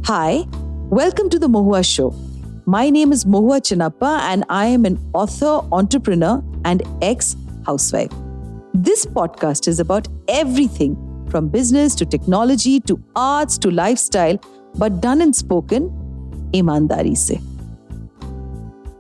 Hi, welcome to the Mohua Show. My name is Mohua Chinappa and I am an author, entrepreneur and ex-housewife. This podcast is about everything from business to technology to arts to lifestyle, but done and spoken ईमानदारी से.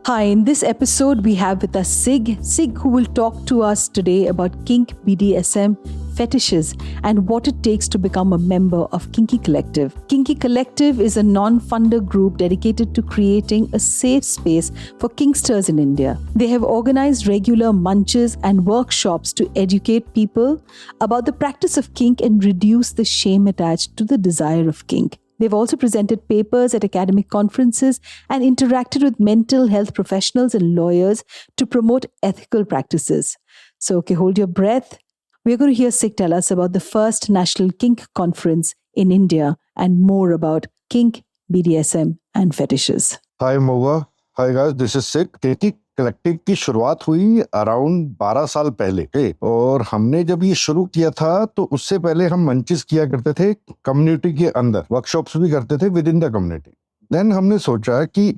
Hi, in this episode we have with us Sig who will talk to us today about kink, BDSM, fetishes and what it takes to become a member of Kinky Collective. Kinky Collective is a non-funder group dedicated to creating a safe space for kinksters in India. They have organized regular munches and workshops to educate people about the practice of kink and reduce the shame attached to the desire of kink. They've also presented papers at academic conferences and interacted with mental health professionals and lawyers to promote ethical practices. So, hold your breath. We're going to hear Sig tell us about the first National Kink Conference in India and more about kink, BDSM and fetishes. Hi Mohua. Hi guys, this is Sig. Kinky collective की शुरुआत हुई around 12 साल पहले और हमने जब ये शुरू किया था तो उससे पहले हम मंचेस किया करते थे कम्युनिटी के अंदर, वर्कशॉप्स भी करते थे within the community. Then हमने सोचा कि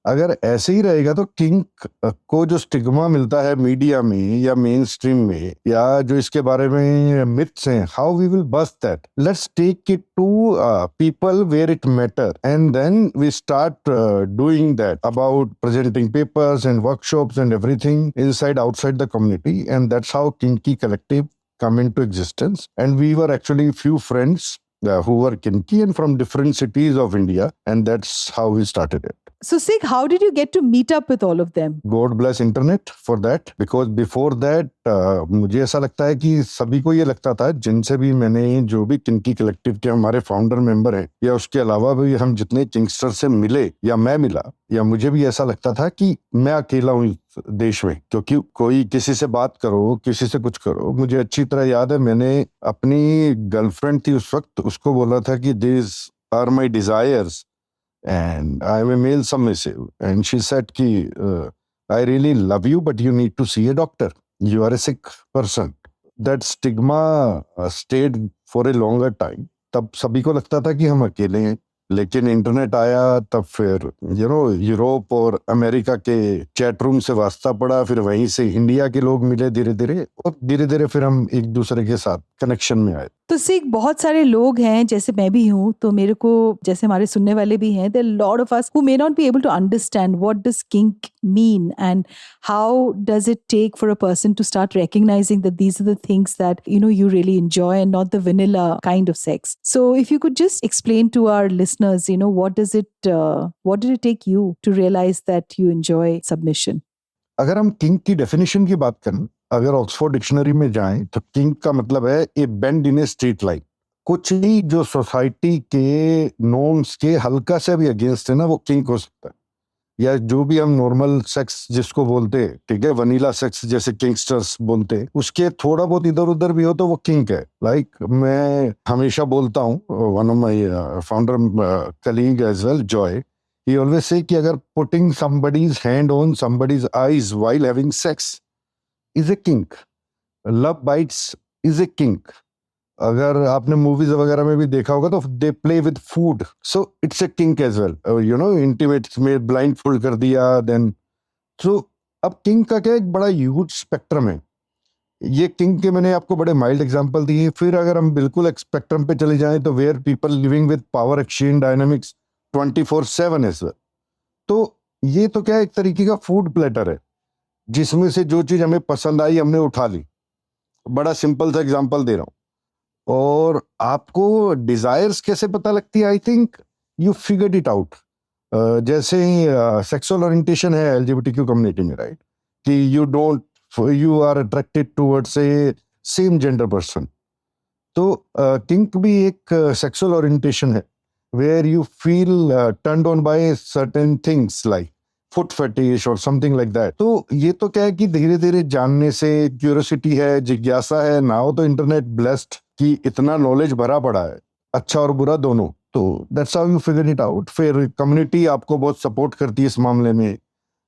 अगर ऐसे ही रहेगा तो किंक को जो स्टिग्मा मिलता है मीडिया में या मेन स्ट्रीम में या जो इसके बारे में मिथ्स हैं, how we will bust that. Let's take it to people where it matter and then we start doing that about presenting papers and workshops and everything inside outside the community and that's how Kinky Collective come into existence. And we were actually few friends who were kinky and from different cities of India, and that's how we started it. So Sig, how did you get to meet up with all of them? God bless internet for that, because before that मुझे ऐसा लगता है कि सभी को ये लगता था, जिनसे भी मैंने जो भी किंकी कलेक्टिव के हमारे फाउंडर मेंबर हैं या उसके अलावा भी हम जितने किंगस्टर से मिले या मैं मिला, या मुझे भी ऐसा लगता था कि मैं अकेला हूँ देश में, क्योंकि कोई किसी से बात करो, किसी से कुछ करो. मुझे अच्छी तरह याद है मैंने अपनी गर्लफ्रेंड थी उस वक्त, उसको बोला था कि these are my desires and I am a male submissive, and she said ki I really love you but you need to see a doctor, you are a sick person. That stigma stayed for a longer time. तब सभी को लगता था कि हम अकेले हैं, लेकिन इंटरनेट आया तब फिर यूरोप और अमेरिका के चैट रूम से वास्ता पड़ा, फिर वहीं से इंडिया के लोग मिले धीरे धीरे, और धीरे धीरे फिर हम एक दूसरे के साथ कनेक्शन में आए. तो सिर्फ बहुत सारे लोग हैं, जैसे मैं भी हूँ, तो मेरे को जैसे हमारे सुनने वाले भी हैं, there are a lot of us who may not be able to understand what does kink mean and how does it take for a person to start recognizing that these are the things that you really enjoy and not the vanilla kind of sex. So if you could just explain to our listeners, what did it take you to realize that you enjoy submission? अगर हम kink की definition की बात करें, अगर Oxford dictionary में जाएं तो किंक का मतलब है a bend in a straight line. कुछ ही जो सोसाइटी के नॉर्म्स के हल्का से भी अगेंस्ट है ना, वो किंक हो सकता है. या जो भी हम नॉर्मल सेक्स जिसको बोलते हैं, ठीक है, वनीला सेक्स जैसे किंगस्टर्स बोलते हैं, उसके थोड़ा बहुत इधर उधर भी हो तो वो किंक है. लाइक मैं हमेशा बोलता हूँ, one of my founder colleague as well, Joy, he always say कि अगर putting somebody's hand on somebody's eyes while having sex is a kink. Love bites is a kink. अगर आपने मूवीज वगैरह में भी देखा होगा तो they play with food, so it's a kink as well. Intimate में blindfold कर दिया, then so अब kink का क्या एक बड़ा huge spectrum है. ये किंक के मैंने आपको बड़े माइल्ड एग्जांपल दिए. फिर अगर हम बिल्कुल एक स्पेक्ट्रम पे चले जाएं तो where people living with power exchange dynamics 24/7 as well. तो ये तो क्या एक तरीके का फूड प्लेटर है, जिसमें से जो चीज हमें पसंद आई हमने उठा ली. बड़ा सिंपल सा एग्जांपल दे रहा हूँ. और आपको डिजायर्स कैसे पता लगती है? I think you figured it out. जैसे सेक्सुअल ओरिएंटेशन है एलजीबीटीक्यू कम्युनिटी में, राइट, कि you are attracted towards a same gender person. तो किंक भी एक सेक्सुअल ओरिएंटेशन है where you feel turned on by certain things like foot fetish or something like that. तो ये तो क्या है कि धीरे धीरे जानने से क्यूरियोसिटी है, जिज्ञासा है. ना हो तो इंटरनेट ब्लेस्ड कि इतना नॉलेज भरा पड़ा है, अच्छा और बुरा दोनों. तो that's how you figure it out. फिर कम्युनिटी आपको बहुत सपोर्ट करती है इस मामले में.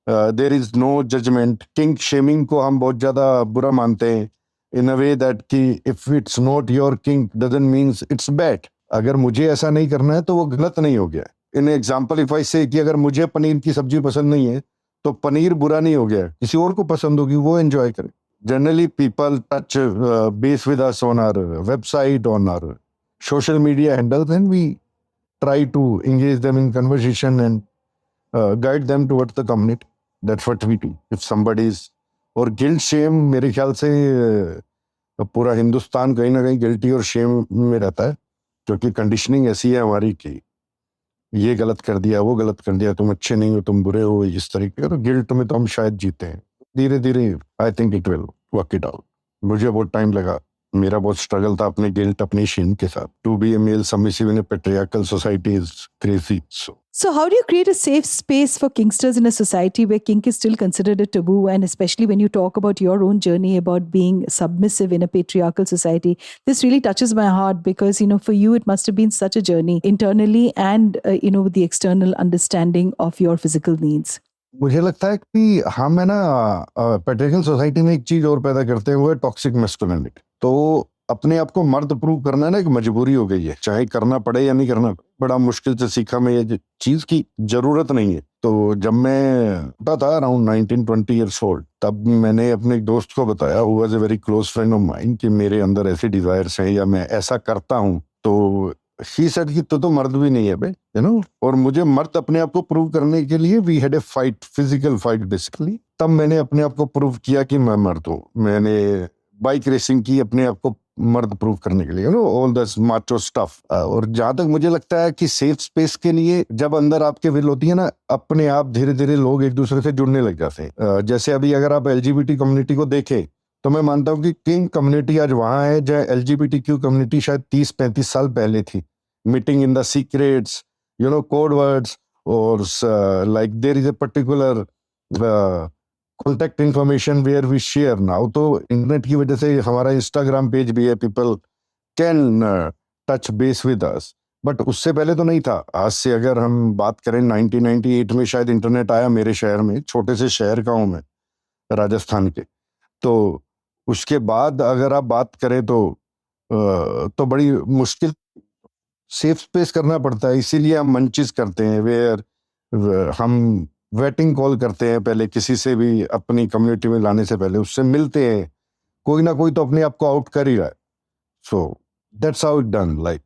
There is no judgment. Kink shaming को हम बहुत ज्यादा बुरा मानते हैं in a way that कि if it's not your kink doesn't mean it's bad. अगर मुझे ऐसा नहीं करना है तो वो गलत नहीं हो गया। इन एग्जाम्पल इफ आई से कि अगर मुझे पनीर की सब्जी पसंद नहीं है तो पनीर बुरा नहीं हो गया, किसी और को पसंद होगी, वो एंजॉय करे। Generally people touch base with us on our website, on our social media handles, and we try to engage them in conversation and guide them towards the community. That's what we do. If somebody is, और guilt Shem मेरे ख्याल से पूरा हिंदुस्तान कहीं ना कहीं guilty और Shem में रहता है, क्योंकि कंडीशनिंग ऐसी है हमारी कि ये गलत कर दिया, वो गलत कर दिया, तुम अच्छे नहीं हो, तुम बुरे हो, इस तरीके का। तो गिल्ट में तो हम शायद जीते हैं। धीरे धीरे I think it will work it out. मुझे बहुत टाइम लगा, मेरा बहुत स्ट्रगल था अपने गिल्ट, अपने शेम के साथ। To be a male submissive in a patriarchal society is crazy. So how do you create a safe space for kinksters in a society where kink is still considered a taboo, and especially when you talk about your own journey about being submissive in a patriarchal society? This really touches my heart because, for you it must have been such a journey internally and, with the external understanding of your physical needs. मुझे लगता है कि हम है ना patriarchal society में एक चीज और पैदा करते हैं, वो है टॉक्सिक मैस्कुलिनिटी। तो अपने आप को मर्द प्रूव करना ना एक मजबूरी हो गई है, चाहे करना पड़े या नहीं करना। बड़ा मुश्किल से सीखा मैं ये चीज की जरूरत नहीं है। तो जब मैं छोटा था अराउंड 19-20 ईयर्स ओल्ड, तब मैंने अपने एक दोस्त को बताया, who was a very close friend of mine, कि मेरे अंदर ऐसे डिजायर्स हैं या मैं ऐसा करता हूँ। तो ही सेड कि तो मर्द भी नहीं है बे, और मुझे मर्द अपने आप को प्रूव करने के लिए we had a fight, physical fight basically. तब मैंने अपने आप को प्रूव किया कि मैं मर्द हूँ। मैंने बाइक रेसिंग की अपने आप को मर्द प्रूव करने के लिए, ऑल दिस माचो स्टफ। और जहां तक मुझे लगता है कि सेफ स्पेस के लिए जब अंदर आपके विल होती है ना, अपने आप धीरे धीरे लोग एक दूसरे से जुड़ने लग जाते हैं। जैसे अभी अगर आप एलजीबीटी कम्युनिटी को देखें तो मैं मानता हूँ कि किंग कम्युनिटी आज वहां है जहाँ एलजीबीटीक्यू कम्युनिटी शायद 30-35 साल पहले थी। Meeting in the secrets, code words, और like there is a particular contact information where we share now. तो इंटरनेट की वजह से हमारा इंस्टाग्राम पेज भी है, people can touch base with us, but उससे पहले तो नहीं था। आज से अगर हम बात करें 1998 में शायद इंटरनेट आया मेरे शहर में, छोटे से शहर का हूं मैं, राजस्थान के। तो उसके बाद अगर आप बात करें तो बड़ी मुश्किल सेफ स्पेस करना पड़ता है। इसीलिए हम मंचिस करते हैं, वेयर हम वेटिंग कॉल करते हैं पहले किसी से भी अपनी कम्युनिटी में लाने से पहले, उससे मिलते हैं। कोई ना कोई तो अपने आप को आउट कर ही रहा है। So that's how it done, like,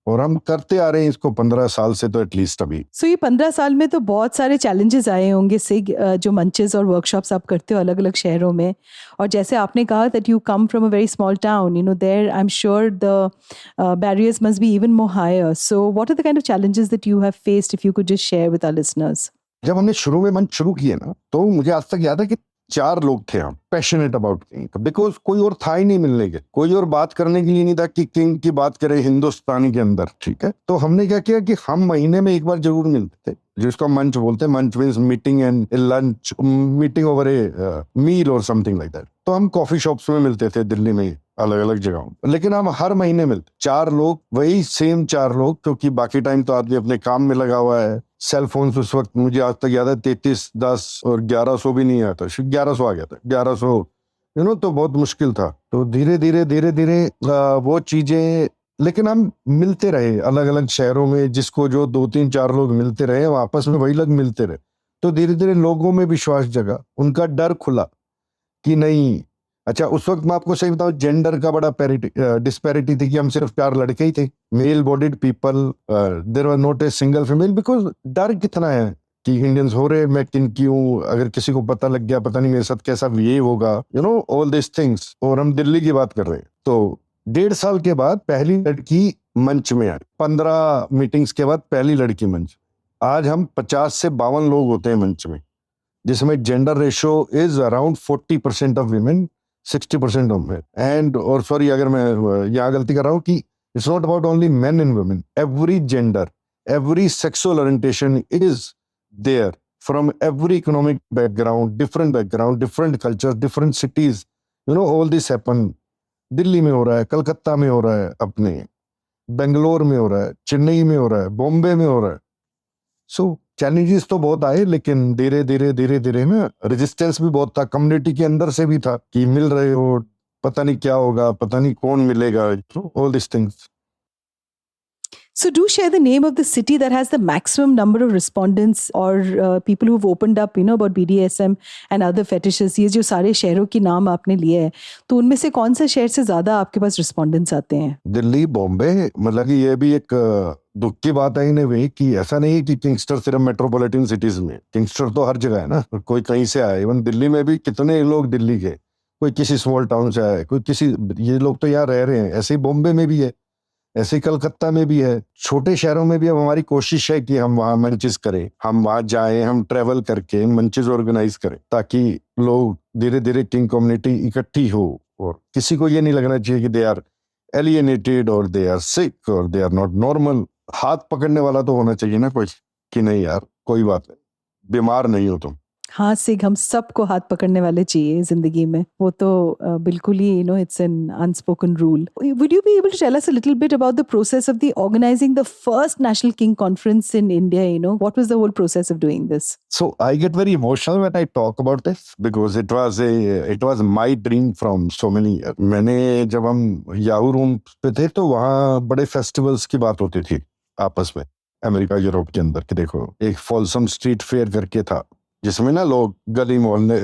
और हम करते आ रहे हैं इसको 15 साल से तो एटलीस्ट अभी। सो ये 15 साल में तो बहुत सारे चैलेंजेस आए होंगे से जो मंचेस और वर्कशॉप्स आप करते हो अलग अलग शहरों में। और जैसे आपने कहा that you come from a very small town, there I am sure the barriers must be even more higher. So what are the kind of challenges that you have faced, if you could just share with our listeners? जब हमने शुरू में मंच शुरू किए ना, तो मुझे आज तक याद है कि 4 लोग थे हम पैशनेट अबाउट किंग, बिकॉज कोई और था ही नहीं मिलने के, कोई और बात करने के लिए नहीं था कि किंग की बात करें हिंदुस्तानी के अंदर। ठीक है, तो हमने क्या किया कि हम महीने में एक बार जरूर मिलते थे, जिसको मंच बोलते हैं। Munch means meeting and lunch, meeting over a meal और समथिंग लाइक दैट। तो हम कॉफी शॉप्स में मिलते थे दिल्ली में, अलग अलग जगहों, लेकिन हम हर महीने मिलते 4 लोग, वही सेम 4 लोग, क्योंकि बाकी टाइम तो आदमी अपने काम में लगा हुआ है। सेल फोन उस वक्त मुझे आज तक याद है 33, 10 और 1100 भी नहीं आता, 1100 आ गया था, 1100 तो बहुत मुश्किल था। तो धीरे धीरे वो चीजें, लेकिन हम मिलते रहे अलग अलग शहरों में, जिसको जो 2-3-4 लोग मिलते रहे, आपस में वही लोग मिलते रहे। तो धीरे धीरे लोगों में विश्वास जगा, उनका डर खुला कि नहीं। अच्छा, उस वक्त मैं आपको सही बताऊं, जेंडर का बड़ा डिस्पैरिटी थी कि हम सिर्फ 4 लड़के ही थे, male bodied people, there was not a single female, because डर कितना है कि इंडियंस हो रहे, मैं किन क्यों, अगर किसी को पता लग गया पता नहीं मेरे साथ कैसा बिहेव होगा, ऑल दिस थिंग्स। और हम दिल्ली की बात कर रहे हैं। तो 1.5 साल के बाद पहली लड़की मंच में आई, 15 मीटिंग्स के बाद पहली लड़की मंच। आज हम 50 से 52 लोग होते हैं मंच में, जिसमें gender ratio is around 40% of women, 60% of men. And और सॉरी अगर मैं यहाँ गलती कर रहा हूँ कि it's not about only men and women, every gender, every sexual orientation is there, from every economic background, different culture, different cities, all this happen. Delhi में हो रहा है, कलकत्ता में हो रहा है, अपने बेंगलोर में हो रहा है, चेन्नई में हो रहा है, बॉम्बे में हो रहा है। सो चैलेंजेस तो बहुत आए, लेकिन धीरे धीरे ना रेजिस्टेंस भी बहुत था, कम्युनिटी के अंदर से भी था कि मिल रहे हो, पता नहीं क्या होगा, पता नहीं कौन मिलेगा, all this things. So do share the name of the city that has the maximum number of respondents or people who've opened up, about BDSM and other fetishes. ये जो सारे शहरों की नाम आपने लिए हैं, तो उनमें से कौन सा शहर से ज्यादा आपके पास respondents आते हैं? दिल्ली, बॉम्बे, मतलब कि ये भी एक दुख की बात है इन्हें वे कि ऐसा नहीं है कि किंगस्टर सिर्फ मेट्रोपॉलिटन सिटीज में, किंगस्टर तो हर जगह है ना, कोई कहीं से आए। इवन दिल्ली में भी कितने लोग दिल्ली के, कोई किसी स्मॉल टाउन से आए, कोई किसी, ये लोग तो यहाँ रह रहे हैं। ऐसे ही बॉम्बे में भी है, ऐसे ही कलकत्ता में भी है, छोटे शहरों में भी। अब हमारी कोशिश है कि हम वहाँ मंचेस करें, हम वहाँ जाएं, हम ट्रेवल करके मंचेस ऑर्गेनाइज करें, ताकि लोग धीरे धीरे किंग कम्युनिटी इकट्ठी हो और किसी को ये नहीं लगना चाहिए कि दे आर एलियनेटेड और दे आर सिक और दे आर नॉट नॉर्मल। हाथ पकड़ने वाला तो होना चाहिए ना कोई, कि नहीं यार कोई बात नहीं, बीमार नहीं हो तुम। हाँ सिग, हम सबको हाथ पकड़ने वाले चाहिए जिंदगी में, वो तो बिल्कुल ही it's an unspoken rule. Would you be able to tell us a little bit about the process of the organizing the first National King Conference in India? What was the whole process of doing this? So I get very emotional when I talk about this because it was my dream from so many years. मैंने जब हम Yahoo room पे थे तो वहाँ बड़े festivals की बात होती थी आपस में, अमेरिका यूरोप के अंदर, कि देखो एक फॉल्सम स्ट्रीट फेयर करके था, जिसमें ना लोग गली मोहल्ले,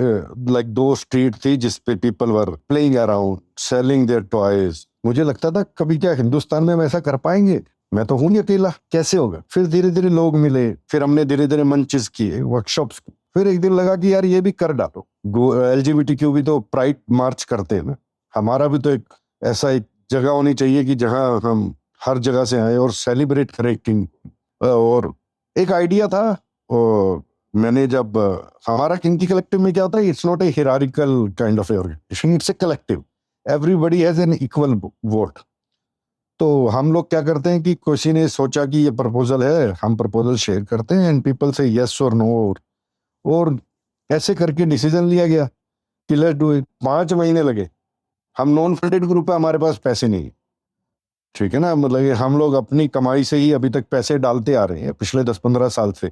लाइक 2 स्ट्रीट थी जिसपे people were playing around, selling their toys. मुझे लगता था कभी क्या हिंदुस्तान में हम ऐसा कर पाएंगे? मैं तो हूं नहीं अकेला, कैसे होगा? फिर धीरे धीरे लोग मिले, फिर हमने धीरे धीरे मंचेस किए, वर्कशॉप्स, फिर एक दिन लगा कि यार ये भी कर डालो. LGBTQ भी तो प्राइड मार्च करते हैं ना, हमारा भी तो एक ऐसा एक जगह होनी चाहिए कि जहां हम हर जगह से आए और सेलिब्रेट करें किंग. और एक आइडिया था, और मैंने जब हमारा किंग की कलेक्टिव में क्या होता है, it's not a hierarchical kind of organization, it's a collective, everybody has an equal vote. तो हम लोग क्या करते हैं कि किसी ने सोचा कि ये प्रपोजल है, हम प्रपोजल शेयर करते हैं एंड पीपल से यस और नो, और ऐसे करके डिसीजन लिया गया कि लेट्स डू इट. 5 महीने लगे. हम नॉन फंडेड ग्रुप है, हमारे पास पैसे नहीं, ठीक है ना, मतलब हम लोग अपनी कमाई से ही अभी तक पैसे डालते आ रहे हैं पिछले 10-15 साल से,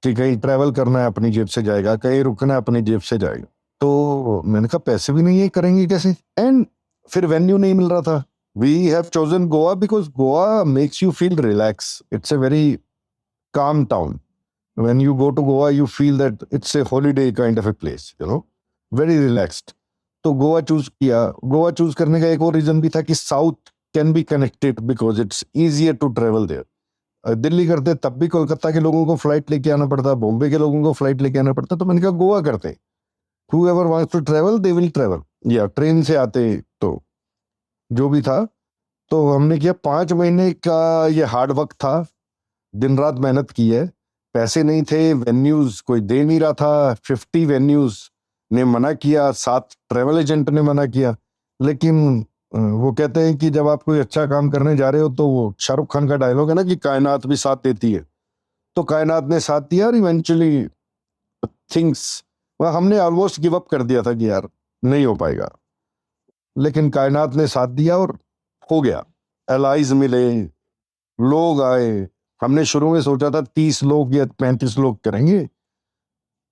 कि कहीं ट्रैवल करना है अपनी जेब से जाएगा, कहीं रुकना है अपनी जेब से जाएगा. तो मैंने कहा पैसे भी नहीं है, करेंगे कैसे? एंड फिर वेन्यू नहीं मिल रहा था. We have chosen Goa because Goa makes you feel relax. It's a very calm town. When you go to Goa, you feel that it's a holiday kind of a place, very relaxed. तो Goa choose किया. Goa choose करने का एक और reason भी था कि south can be connected because it's easier to travel there. Delhi करते तब भी कोलकाता के लोगों को फ्लाइट लेके आना पड़ता, बॉम्बे के लोगों को फ्लाइट लेके आना पड़ता. तो मैंने कहा गोवा करते, whoever wants to travel they will travel, या ट्रेन से आते, तो जो भी था. तो हमने किया. 5 महीने का ये हार्ड वर्क था, दिन रात मेहनत की है. पैसे नहीं थे, वेन्यूज कोई दे नहीं रहा था. 50 वेन्यूज ने मना किया, 7 ट्रेवल एजेंट ने मना किया. लेकिन वो कहते हैं कि जब आप कोई अच्छा काम करने जा रहे हो, तो वो शाहरुख खान का डायलॉग है ना कि कायनात भी साथ देती है. तो कायनात ने साथ दिया और इवेंचुअली थिंग्स, हमने ऑलमोस्ट गिव अप कर दिया था कि यार नहीं हो पाएगा, लेकिन कायनात ने साथ दिया और हो गया. एलाइज मिले, लोग आए. हमने शुरू में सोचा था 30 लोग या 35 लोग करेंगे.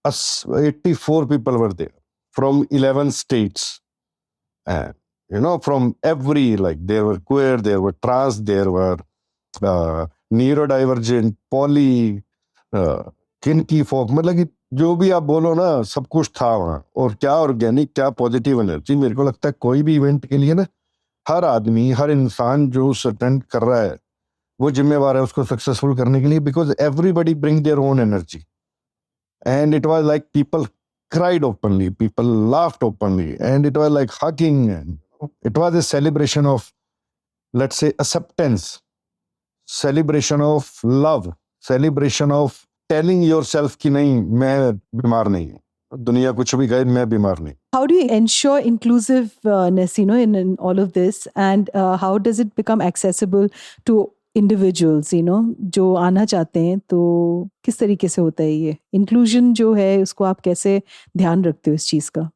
84 people were there from 11 states, from every, like there were queer, there were trans, there were neurodivergent, poly, kinky folk, मतलब कि जो भी आप बोलो ना, सब कुछ था वहाँ. और क्या ऑर्गेनिक, क्या पॉजिटिव एनर्जी. मेरे को लगता है कोई भी इवेंट के लिए ना, हर आदमी, हर इंसान जो अटेंड कर रहा है, वो जिम्मेवार है उसको सक्सेसफुल करने के लिए, because everybody bring their own energy. And it was like people cried openly, people laughed openly, and it was like hugging, and it was a celebration of, let's say, acceptance, celebration of love, celebration of telling yourself कि नहीं, मैं बीमार नहीं, दुनिया कुछ भी कहे, मैं बीमार नहीं. How do you ensure inclusiveness, in all of this, and how does it become accessible to individuals, जो आना चाहते हैं? तो किस तरीके से होता है ये इंक्लूजन जो है, उसको आप कैसे ध्यान रखते हो इस चीज का?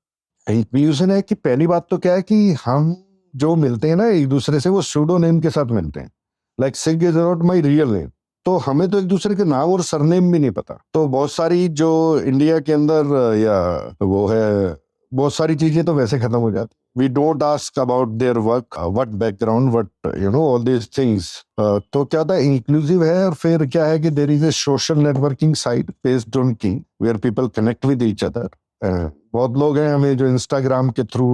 इंक्लूजन है कि पहली बात तो क्या है कि हम जो मिलते हैं ना एक दूसरे से, वो सूडो नेम के साथ मिलते हैं. Like Sig is not my real name, तो हमें तो एक दूसरे के नाम और सरनेम भी नहीं पता. तो बहुत सारी जो इंडिया के अंदर या वो है, बहुत सारी चीजें तो वैसे खत्म हो जाती. We don't ask about their work, what background, what all these things. तो क्या था, inclusive है, और फिर क्या है कि there is a social networking site based on King where people connect with each other. बहुत लोग हैं हमें जो Instagram के थ्रू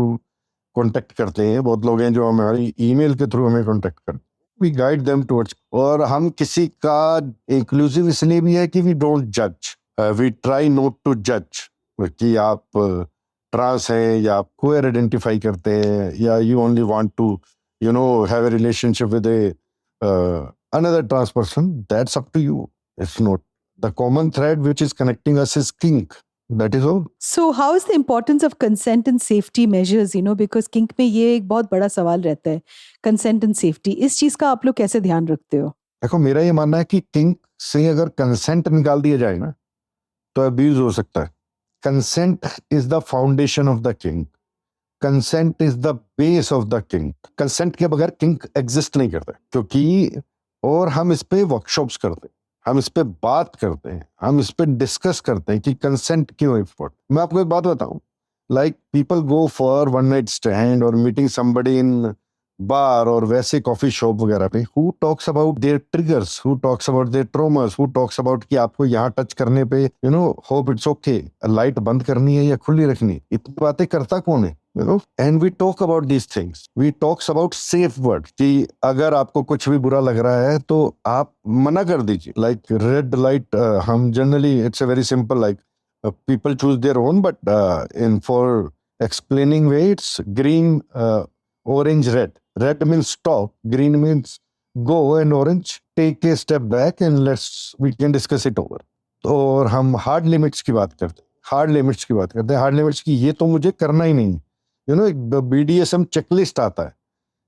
कांटेक्ट करते हैं, बहुत लोग हैं जो हमारी ईमेल के थ्रू हमें कांटेक्ट करते हैं. वी गाइड देम टुवर्ड्स, और हम किसी का इंक्लूसिव इसलिए भी है कि वी डोंट जज, वी ट्राई नॉट टू जज कि आप ट्रांस हैं या आप क्वेयर आइडेंटिफाई करते हैं या you only want to have a relationship with another trans person. That's up to you. It's not the common thread which is connecting us is kink. That is all. So how is the importance of consent and safety measures, because kink में ये एक बहुत बड़ा सवाल रहता है, consent and safety. इस चीज का आप लोग कैसे ध्यान रखते हो? देखो, मेरा ये मानना है कि किंक से अगर कंसेंट निकाल दिया जाए ना तो अब्यूज हो सकता है. Consent is the foundation of the kink. Consent is the base of the kink. Consent के बगैर किंक एग्जिस्ट नहीं करता, क्योंकि और हम इस पे वर्कशॉप्स करते हैं, हम इस पे बात करते हैं, हम इस पे डिस्कस करते हैं कि कंसेंट क्यों इम्पोर्टेंट. मैं आपको एक बात बताऊं, like people go for one night stand और मीटिंग समबडी इन बार और वैसे कॉफी शॉप वगैरह पे, who talks about their triggers, who talks about their traumas, who talks about कि आपको यहाँ टच करने पे होप इट्स ओके, लाइट बंद करनी है या खुली रखनी, इतनी बातें करता कौन है? And we talk about these things. We talks about safe word कि अगर आपको कुछ भी बुरा लग रहा है तो आप मना कर दीजिए. लाइक रेड लाइट, हम generally it's a very simple, like people choose their own, but in for explaining way it's green, orange, red. Red means stop, green means go, and orange take a step back and we can discuss it over. और हम hard limits की बात करते हैं, hard limits की ये तो मुझे करना ही नहीं. एक BDSM चेकलिस्ट आता है,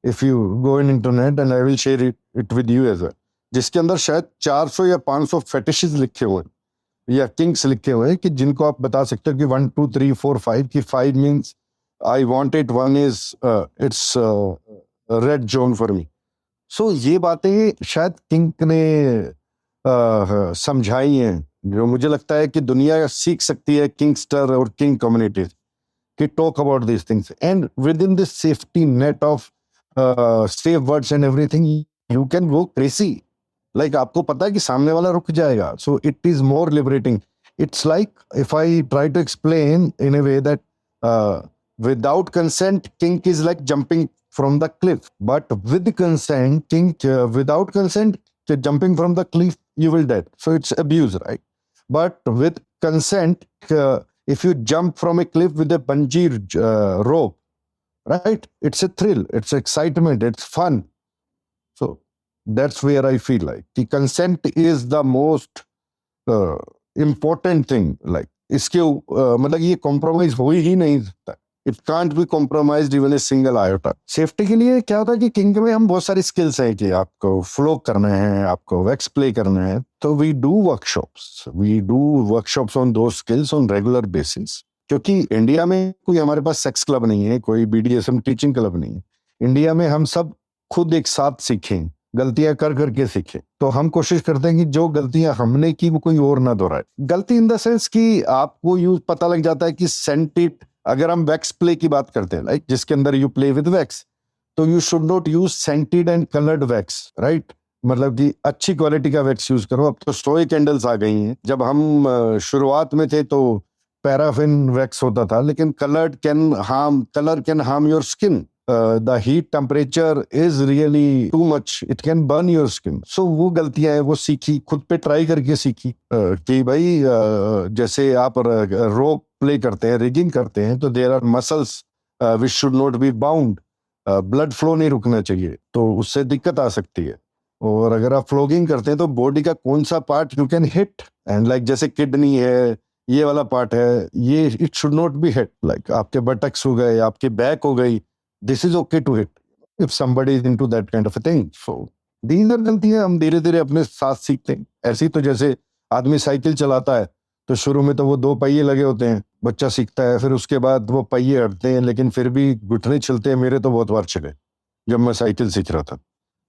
if you go in internet and I will share it with you as well, जिसके अंदर शायद 400 या 500 फेटिशेस लिखे हुए हैं या किंग्स लिखे हुए हैं कि जिनको आप बता सकते हो कि 1 2 3 4 5 की 5 means I want it, 1 is it's red zone for me. So ये बातें शायद किंग ने समझाई हैं, जो मुझे लगता है कि दुनिया सीख सकती है किंगस्टर और किंग कम्युनिटीज कि talk about this things, and within this safety net of safe words and everything you can go crazy. Like आपको पता है कि सामने वाला रुक जाएगा, so it is more liberating. It's like if I try to explain in a way that without consent kink is like jumping from the cliff, but with consent kink, without consent jumping from the cliff you will dead, so it's abuse, right? But with consent, if you jump from a cliff with a bungee rope, right, it's a thrill, it's excitement, it's fun. So that's where I feel like the consent is the most important thing. Like इसके मतलब ये compromise हो ही नहीं सकता. It can't be compromised even a single iota. Safety के लिए क्या होता है कि किंग में हम बहुत सारी स्किल्स हैं कि आपको फ्लो करना है, आपको वैक्स प्ले करना है, तो वी डू वर्कशॉप्स ऑन दो स्किल्स ऑन रेगुलर बेसिस. क्योंकि इंडिया में कोई हमारे पास सेक्स क्लब नहीं है, कोई BDSM टीचिंग क्लब नहीं है. इंडिया में हम सब खुद एक साथ सीखें, गलतियां कर करके सीखे. तो हम कोशिश करते हैं कि जो गलतियां हमने की वो कोई और ना दोहराए. गलती इन द सेंस कि आपको यूज पता लग जाता है कि सेंटेड, अगर हम वैक्स प्ले की बात करते हैं, लाइक जिसके अंदर यू प्ले विद वैक्स, तो you should not use scented and coloured wax, right? मतलब कि अच्छी क्वालिटी का वैक्स यूज करो. अब तो सोए कैंडल्स आ गई हैं. जब हम शुरुआत में थे तो पैराफिन वैक्स होता था, लेकिन colour can harm your skin. The heat temperature is really too much. It can burn your skin. So वो गलतियां हैं, वो सीखी, खुद पे ट्राई करके सीखी कि भाई जैसे आप रोप प्ले करते हैं, रिगिंग करते हैं, तो there are muscles which should not be bound. Blood flow नहीं रुकना चाहिए, तो उससे दिक्कत आ सकती है. और अगर आप फ्लोगिंग करते हैं तो बॉडी का कौन सा part you can hit, and like जैसे किडनी है, ये वाला पार्ट है, ये it should not be hit. Like आपके बटक्स हो गए, आपकी बैक हो गई, this is okay to hit if somebody is into that kind of a thing. So these are गलतियां हम धीरे धीरे अपने साथ सीखते हैं. ऐसी तो जैसे आदमी साइकिल चलाता है तो शुरू में तो वो 2 पहिए लगे होते हैं, बच्चा सीखता है, फिर उसके बाद वो पहिए हटते हैं, लेकिन फिर भी घुटने चलते हैं. मेरे तो बहुत बार चले जब मैं साइकिल सीख रहा था,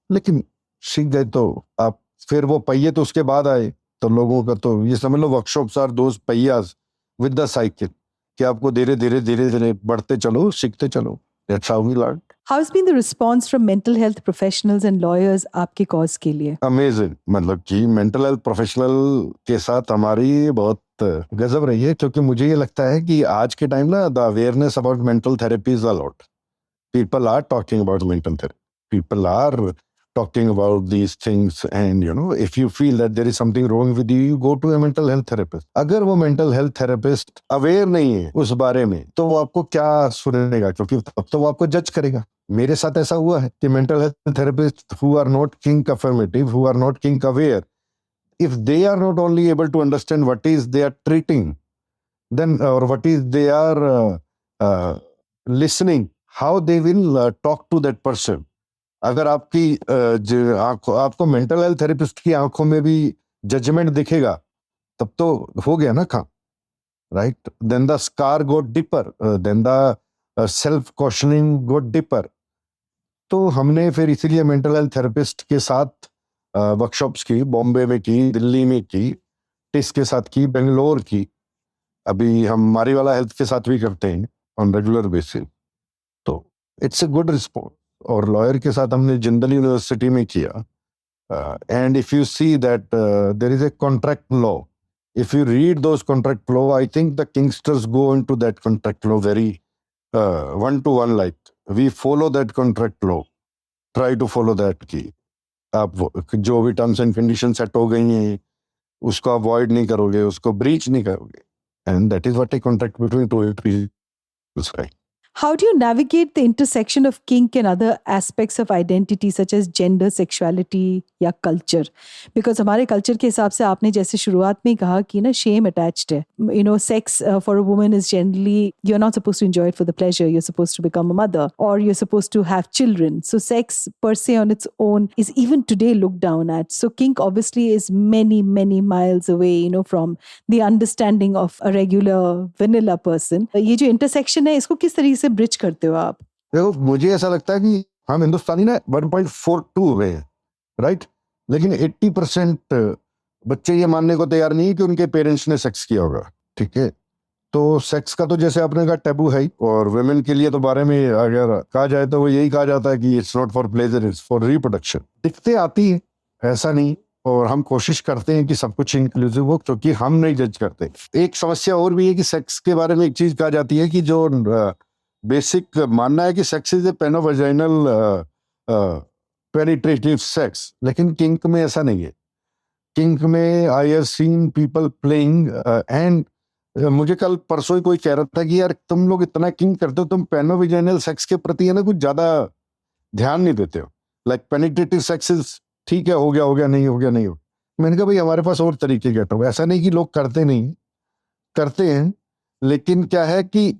लेकिन सीख गए. तो आप फिर वो पहिए तो उसके बाद आए, तो लोगों का तो ये समझ लो वर्कशॉप्स आर दोज पहियाज विद द साइकिल, कि आपको धीरे धीरे बढ़ते चलो, सीखते चलो. That's how we learned. How's been the response from mental health professionals and lawyers आपके cause के लिए? Amazing. मतलब कि मेंटल हेल्थ प्रोफेशनल के साथ हमारी बहुत गजब रही है, क्योंकि मुझे ये लगता है कि आज के टाइम ना the awareness about mental therapy is a lot. People are talking about mental therapy. People are talking about these things, and if you feel that there is something wrong with you, you go to a mental health therapist. अगर वो mental health therapist aware नहीं है उस बारे में, तो वो आपको क्या सुनेगा, क्योंकि तब तो वो आपको जज करेगा. मेरे साथ ऐसा हुआ है कि mental health therapists who are not kink affirmative, who are not kink aware, if they are not only able to understand what is they are treating, then or what is they are listening, how they will talk to that person. अगर आपकी आपको mental health therapist की आंखों में भी judgement दिखेगा, तब तो हो गया ना काम, right? Then the scar got deeper, then the self questioning got deeper. तो हमने फिर इसीलिए मेंटल हेल्थ थेरेपिस्ट के साथ वर्कशॉप्स की, बॉम्बे में की, दिल्ली में की, टिस के साथ की, बेंगलोर की. अभी हम मारीवाला हेल्थ के साथ भी करते हैं ऑन रेगुलर बेसिस. तो इट्स अ गुड रिस्पॉन्स. और लॉयर के साथ हमने जिंदल यूनिवर्सिटी में किया. And if you see that there is a contract law, if you read those contract law, I think the kinksters go into that contract law very one to one, like we follow that contract law, try to follow that की आप जो भी terms and condition set हो गई हैं उसको avoid नहीं करोगे, उसको ब्रीच नहीं करोगे. And that is what a contract between two people's. How do you navigate the intersection of kink and other aspects of identity such as gender, sexuality या culture? Because हमारे culture के हिसाब से आपने जैसे शुरुआत में कहा कि ना shame attached है. Sex for a woman is generally, you're not supposed to enjoy it for the pleasure. You're supposed to become a mother or you're supposed to have children. So sex per se on its own is even today looked down at. So kink obviously is many, many miles away, from the understanding of a regular vanilla person. ये जो intersection है, इसको किस तरीके से bridge करते हो आप? देखो, मुझे ऐसा लगता है कि हम हिंदुस्तानी ना 1.42 हुए हैं, राइट? लेकिन 80% बच्चे ये मानने को तैयार नहीं कि उनके पेरेंट्स ने सेक्स किया होगा. ठीक है, तो सेक्स का तो जैसे आपने कहा टैबू है ही, और वुमेन के लिए तो बारे में अगर कहा जाए तो वो यही कहा जाता है कि it's not for pleasure, it's for reproduction. दिक्कतें आती है, ऐसा नहीं, और हम कोशिश करते हैं कि सब कुछ इंक्लूसिव हो, क्योंकि हम नहीं जज करते. एक समस्या और भी है कि सेक्स के बारे में एक चीज कहा जाती है कि जो बेसिक मानना है कि sex is a penovaginal penetrative sex, लेकिन किंक में ऐसा नहीं है. किंक में I have seen people playing, and मुझे कल परसों ही कोई कह रहा था कि यार तुम लोग इतना किंक करते हो, तुम पेनोवाजाइनल सेक्स के प्रति है ना कुछ ज्यादा ध्यान नहीं देते हो. लाइक पेनिट्रेटिव सेक्स इज ठीक है, हो गया नहीं हो गया नहीं हो. मैंने कहा भाई हमारे पास और तरीके कहता हूँ. ऐसा नहीं कि लोग करते नहीं, करते हैं, लेकिन क्या है कि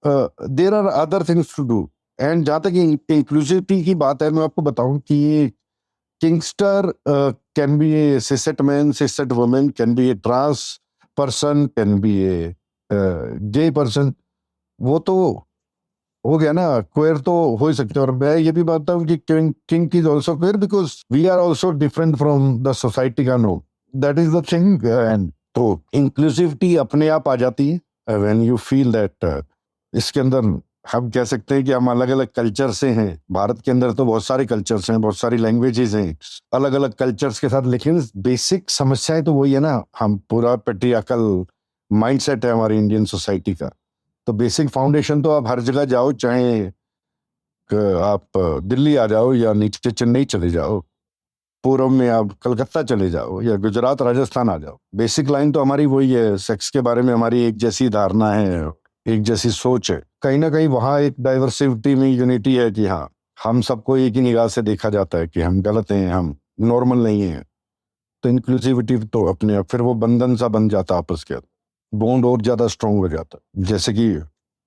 there are other things to do. And जहाँ तक इंक्लूसिविटी की बात है, मैं आपको बताऊं कि ये kinkster can be a cishet man, cishet women, can be a trans person, can be a gay person. वो तो हो गया ना, क्वेयर तो हो ही सकते हैं. और मैं ये भी मानता हूँ कि kink is also queer because we are also different from the society का नो. That is the thing. And तो इंक्लूसिविटी अपने आप आ जाती है व्हेन यू फील दैट इसके अंदर हम कह सकते हैं कि हम अलग अलग कल्चर से हैं. भारत के अंदर तो बहुत सारे कल्चर्स हैं, बहुत सारी लैंग्वेजेस हैं, अलग अलग कल्चर्स के साथ, लेकिन बेसिक समस्याएं तो वही है ना. हम पूरा पेट्रियार्कल माइंडसेट है हमारी इंडियन सोसाइटी का. तो बेसिक फाउंडेशन तो आप हर जगह जाओ, चाहे आप दिल्ली आ जाओ या नीचे चेन्नई चले जाओ, पूर्व में आप कलकत्ता चले जाओ या गुजरात राजस्थान आ जाओ, बेसिक लाइन तो हमारी वही है. सेक्स के बारे में हमारी एक जैसी धारणा है, एक जैसी सोच है. कहीं ना कहीं वहाँ एक डाइवर्सिटी में यूनिटी है कि हाँ, हम सबको एक ही निगाह से देखा जाता है कि हम गलत हैं, हम नॉर्मल नहीं हैं. तो इंक्लूसिविटी तो अपने आप फिर वो बंधन सा बन जाता, आपस के बॉन्ड और ज्यादा स्ट्रॉन्ग हो जाता, जैसे कि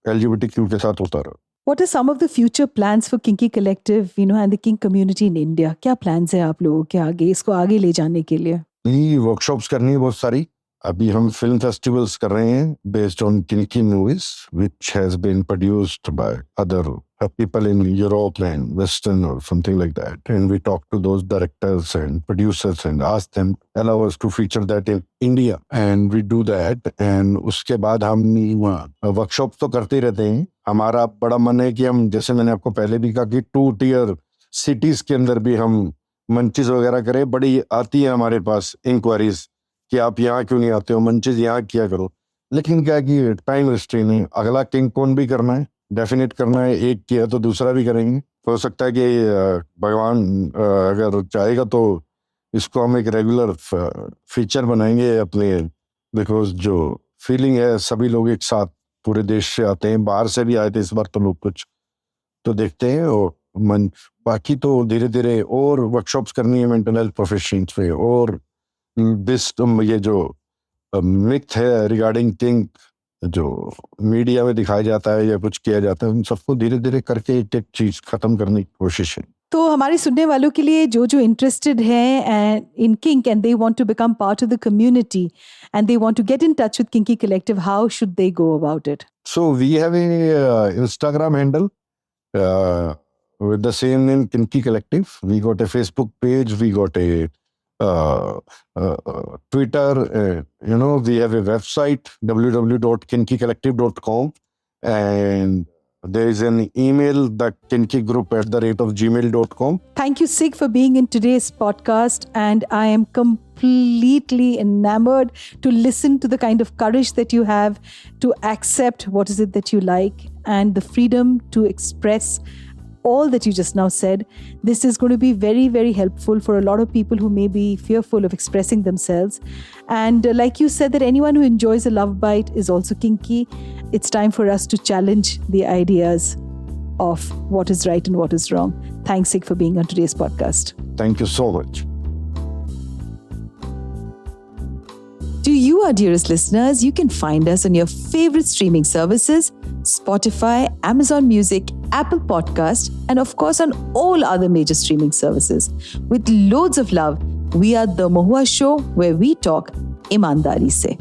LGBTQ के साथ होता रहा. What are some of the future plans for Kinky Collective, and the kink community in India? क्या plans है आप लोगों के आगे, इसको आगे ले जाने के लिए? ये वर्कशॉप्स करनी है बहुत सारी. अभी हम फिल्म फेस्टिवल्स कर रहे हैं based on kinky movies which has been produced by other people in Europe and Western or something like that, and we talk to those directors and producers and ask them allow us to feature that in India, and we do that. and उसके बाद हम workshop तो करते रहते हैं. हमारा बड़ा मन है कि हम, जैसे मैंने आपको पहले भी कहा कि 2 टियर सिटीज के अंदर भी हम मंचेस वगैरह करें। बड़ी आती है हमारे पास इंक्वायरीज कि आप यहाँ क्यों नहीं आते हो, मंचेस यहाँ किया करो। लेकिन क्या कि टाइम रिस्ट्रेन है। अगला किंग कौन भी करना है, डेफिनेट करना है, एक किया तो दूसरा भी करेंगे। हो सकता है कि भगवान अगर चाहेगा तो इसको हम एक रेगुलर फीचर बनाएंगे अपने, बिकॉज जो फीलिंग है सभी लोग एक साथ पूरे देश से आते हैं, बाहर से भी आए थे इस बार तो लोग कुछ, तो देखते हैं। और बाकी तो धीरे धीरे और वर्कशॉप्स करनी है मेंटल हेल्थ प्रोफेशंस पे। और दिस ये जो मिथ है रिगार्डिंग किंग जो मीडिया में दिखाया जाता है या कुछ किया जाता है, उन सबको धीरे धीरे करके एक एक चीज खत्म करने की कोशिश है। तो हमारे सुनने वालों के लिए जो इंटरेस्टेड हैं in kink and they want to become part of the community and they want to get in touch with kinky collective, how should they go about it? So we have a Instagram handle with the same name, Kinky Collective. We got a Facebook page, we got a Twitter, we have a website, www.kinkycollective.com, and there is an email, the kinkygroup@gmail.com. Thank you, Sig, for being in today's podcast, and I am completely enamored to listen to the kind of courage that you have to accept what is it that you like and the freedom to express all that you just now said. This is going to be very, very helpful for a lot of people who may be fearful of expressing themselves. And like you said, that anyone who enjoys a love bite is also kinky. It's time for us to challenge the ideas of what is right and what is wrong. Thanks, Sig, for being on today's podcast. Thank you so much. To you, our dearest listeners, you can find us on your favorite streaming services, Spotify, Amazon Music, Apple Podcast, and of course on all other major streaming services. With loads of love, we are The Mahua Show, where we talk ईमानदारी से।